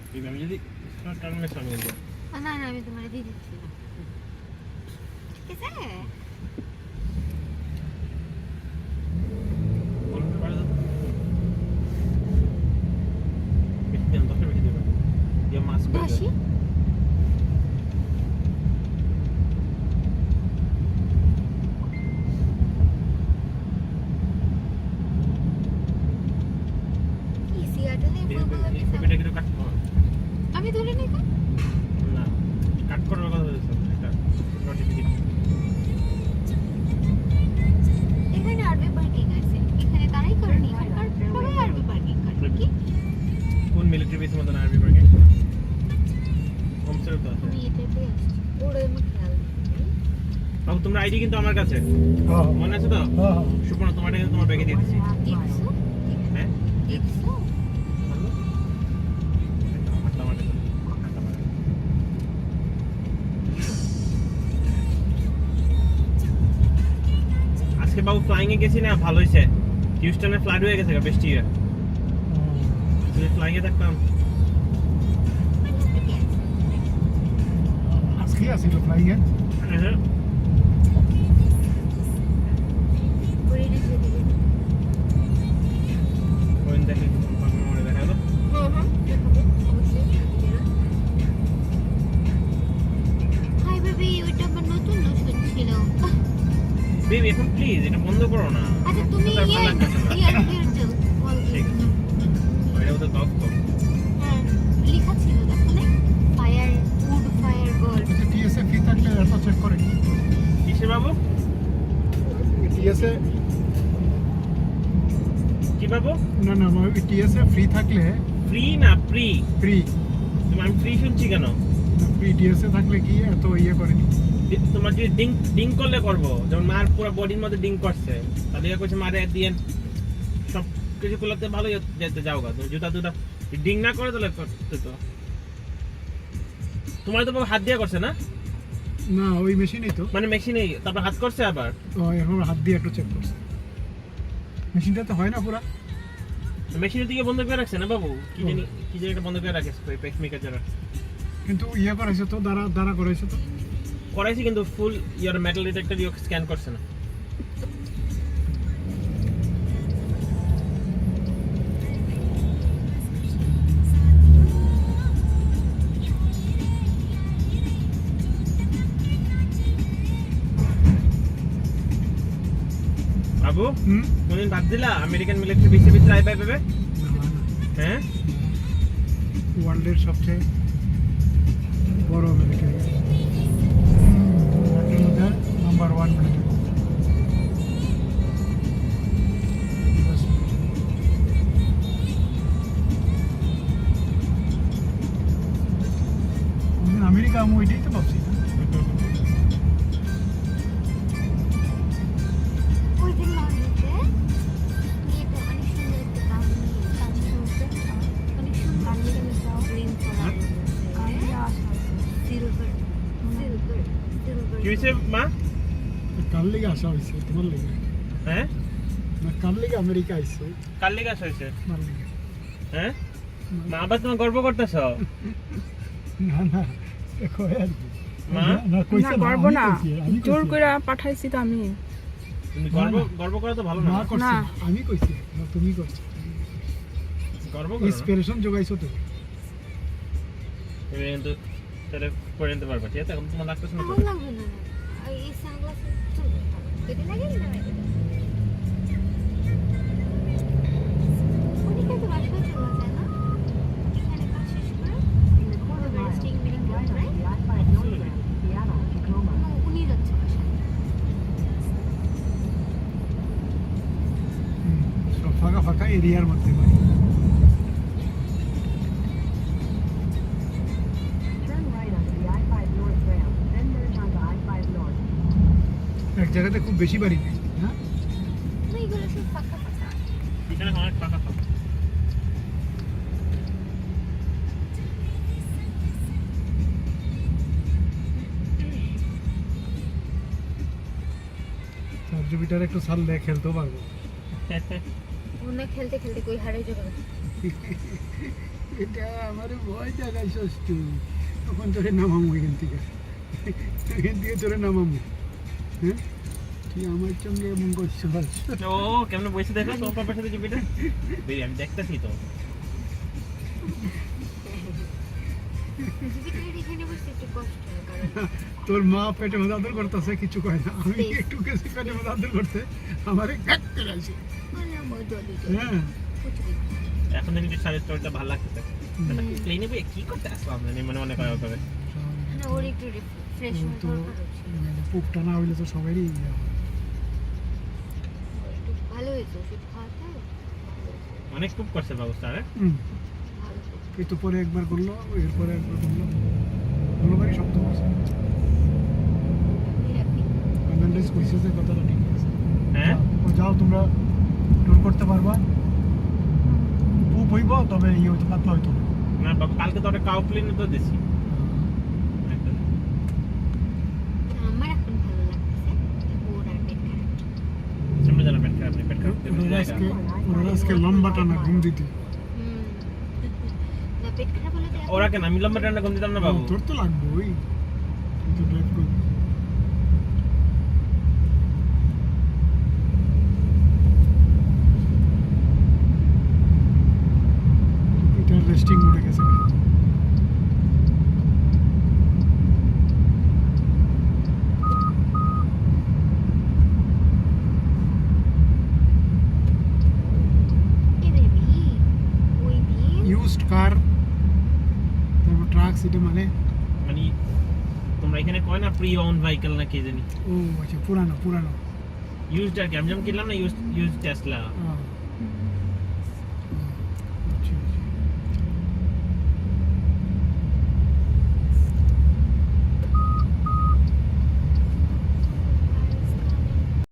আমি যদি টার্মিনেশন আমি দেব না না আমি তোমারে দিয়ে দিচ্ছি ঠিক আছে বলতে পারো বিট্টেন দশটা বেশি দেবে ये মাস করে বাসি আমি ধরে নেই না কাট করার কথা বলছো এটা নোটিফিকেশন এখানে আরবি পার্কিং আছে এখানে তারাই করেনি আর সবাই আরবি পার্কিং করে কি কোন মিলিটারি বেস মতন আরবি পার্কিং হোম সার্ভ তো আছে আমি এটাতে ওরে আমি খেয়াল বাবু তোমার আইডি কিন্তু আমার কাছে মনে আছে তো সুপর্ণা তোমারটা কিন্তু তোমার ব্যাগে দিয়ে দিয়েছি হ্যাঁ দেখছো আজকে বাবু ফ্লাইং এ গেছি না ভালো হয়েছে হিউস্টনে ফ্লাইট হয়ে গেছে বৃষ্টি যদি ফ্লাইং এ থাকতাম আজকে আসিল ফ্লাইং এ করে রেখে দিবি কোন দেখে মনে দেখা গেল দেখাবো অবশ্যই হাই বেবি ওইটা আমার নতুন ছিল বেবি এখন প্লিজ এটা বন্ধ করো না আচ্ছা তুমি ইয়ার দাও ঠিক আছে এটা তো টক তো হ্যাঁ লেখা ছিল দেখো না fire wood fire gold TSA free থাকলে এত চেক করে কিসে বাবু টিএসএ কি বাবু না না টিএসএ ফ্রি থাকলে ফ্রি না প্রি ফ্রি তুমি আমি ফ্রি শুনছি কেন ফ্রি টিএসএ থাকলে কি এত ইয়ে করেনি তোমার যদি ডিং করলে করবো যেমন মার পুরো বডির মধ্যে ডিং করছে তাহলে কইছে মারে দিয়ে সব কিছু করতে ভালো যেতে যাও গা তুমি জুতা টুতা ডিং না করে তাহলে করতে তো তোমার তো হাত দিয়ে করছে না না ওই মেশিনেই তো মানে মেশিনে তারপর হাত করছে আবার এখন হাত দিয়ে একটু চেক করছে মেশিনটা তো হয় না পুরা মেশিনের দিকে বন্ধ করে রাখছে না বাবু কি জানি কি জায়গাটা বন্ধ করে রাখছে পেসমেকার যারা কিন্তু ইয়ে করাইছে তো দাঁড়া করাইছে তো করাইছি কিন্তু ফুল ইয়ার মেটাল ডিটেক্টর দিয়ে স্ক্যান করছে না বাবু কোনদিন ভাবছিলা আমেরিকান মিলিটারি বেশি বেশি আয় পাবে হ্যাঁ ওয়ার্ল্ডের সবচেয়ে বড় মিলিটারি নাম্বার 1 মিলিটারি আমেরিকা আমি ওইটাই তো ভাবছি ওই দিন মারতে এটা অনেক সুন্দর একটা দাম অনেক সুন্দর গ্রিন কালার সিলভার কি হয়েছে মা কার লেগে আসা হয়েছে তোমার লেগে হ্যাঁ না কার লেগে আমেরিকা আইছো কার লেগে আসা হয়েছে তোমার লেগে হ্যাঁ মা আবার তোমার গর্ব করতেছ না না দেখো আর কি মা না কইছে গর্ব না আমি জোর করে পাঠাইছি তো আমি তুমি গর্ব করা তো ভালো না না করছি আমি কইছি না তুমি করছো গর্ব করো ইন্সপিরেশন জোগাইছো তো তুমি কিন্তু তাহলে করে নিতে পারবা ঠিক আছে এখন তোমার লাগতেছে না ভালো লাগবে না এই সানগ্লাস চলবে যদি লাগে না ওদিকে তো বাসায় চলে যায় না এখানে কাজ শেষ করে স্টিং মিটিং করে উনি যাচ্ছে বাসায় সব ফাঁকা এরিয়ার মধ্যে বাড়ি এক জায়গাতে খুব বেশি বাড়ি নেই হ্যাঁ এইগুলো সব ফাঁকা এখানে অনেক ফাঁকা ফাঁকা জুপিটার একটু ছাড়লে খেলতেও পারবো ওনা খেলতে খেলতে কই হারিয়ে যাবে এটা আমার ভয় দেখাইছস তুই তখন তোরে নামামো এখান থেকে তোরে নামামো হ্যাঁ তুই আমার সঙ্গে এমন করছিস ও কেমন বসে দেখো তোর পাপার সাথে চুপিটা বেরি আমি দেখতেছি তো জুপিটারের এখানে বসতে একটু কষ্ট হয় কারণ তোর মা পেটে মধ্যে আদর করতেছে কিছু কয় না আমি একটু গেছি পেটে মধ্যে আদর করতে আমারে গাট করে আসে বললাম ওই দলি হ্যাঁ এখন যদি শাড়ির স্টোরটা ভালো লাগতেছে প্লেনে বই কি করতে আসলো আমরা মনে মনে করা হবে না ওর একটু ফ্রেশ ওর হওয়ার তো দরকার আছে পুকটা না হইলে তো সবারই ইয়ে হয়। ওর একটু ভালো হয়েছে ওষুধ খাওয়াতে অনেক খুব করছে ব্যবস্থা রে ভালো এই তো পরে একবার করলো এরপরে একবার করলো কোনোবারই শব্দ করছে হ্যাপি ফার্নান্ডেজ কইছে যে কথাটা ঠিক আছে হ্যাঁ যাও তোমরা ট্যুর করতে পারবা খুব হইব তবে ইয়ে হইতো পাতলা হইতো না। না বাবা কালকে তো একটা কাউ প্লেনে তো দিছি একটা আমার এখন ভালো লাগতেছে ওর আর পেট খারাপ সামনে জানা পেট খারাপ নেই, পেট খারাপ ওরা আজকে লম্বা টানা ঘুম দিতে না পেট খারাপ হলে তো ওরা কেন আমি লম্বা টান্না কম দিতাম না বাবু তোর তো লাগবেই তুই তো ড্রাইভ করবি এটা রেস্টিং মোডে গেছে এ বেবি ওই দিন ইউজড কার তারপর ট্রাক সিটে মানে মানে তোমরা এখানে কয় না প্রি ওন ভেহিকল না কি জানি ও আচ্ছা পুরানো ইউজড আর কি আমি যেমন কিনলাম না ইউজ টেসলা হ্যাঁ